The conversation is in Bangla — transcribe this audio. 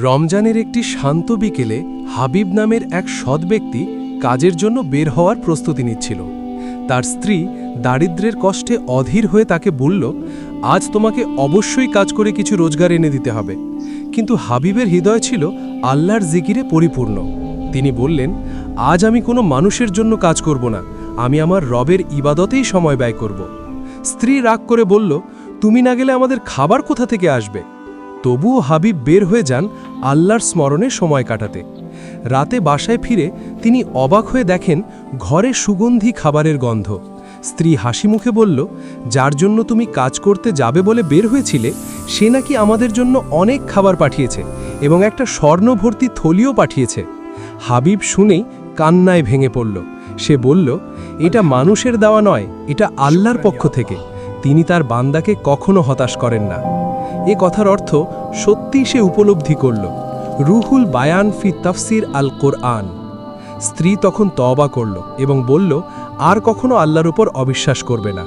রমজানের একটি শান্ত বিকেলে হাবিব নামের এক সৎ ব্যক্তি কাজের জন্য বের হওয়ার প্রস্তুতি নিচ্ছিল। তার স্ত্রী দারিদ্র্যের কষ্টে অধীর হয়ে তাকে বলল, আজ তোমাকে অবশ্যই কাজ করে কিছু রোজগার এনে দিতে হবে। কিন্তু হাবিবের হৃদয় ছিল আল্লাহর জিকিরে পরিপূর্ণ। তিনি বললেন, আজ আমি কোনো মানুষের জন্য কাজ করব না, আমি আমার রবের ইবাদতেই সময় ব্যয় করব। স্ত্রী রাগ করে বলল, তুমি না গেলে আমাদের খাবার কোথা থেকে আসবে? তবুও হাবিব বের হয়ে যান আল্লাহর স্মরণে সময় কাটাতে। রাতে বাসায় ফিরে তিনি অবাক হয়ে দেখেন ঘরে সুগন্ধি খাবারের গন্ধ। স্ত্রী হাসি মুখে বলল, যার জন্য তুমি কাজ করতে যাবে বলে বের হয়েছিলে সে নাকি আমাদের জন্য অনেক খাবার পাঠিয়েছে এবং একটা স্বর্ণভর্তি থলিও পাঠিয়েছে। হাবিব শুনেই কান্নায় ভেঙে পড়ল। সে বলল, এটা মানুষের দেওয়া নয়, এটা আল্লাহর পক্ষ থেকে। তিনি তার বান্দাকে কখনো হতাশ করেন না। এ কথার অর্থ সত্যি সে উপলব্ধি করল। রুহুল বায়ান ফি তাফসির আল কোরআন। স্ত্রী তখন তওবা করল এবং বলল, আর কখনো আল্লাহর উপর অবিশ্বাস করবে না।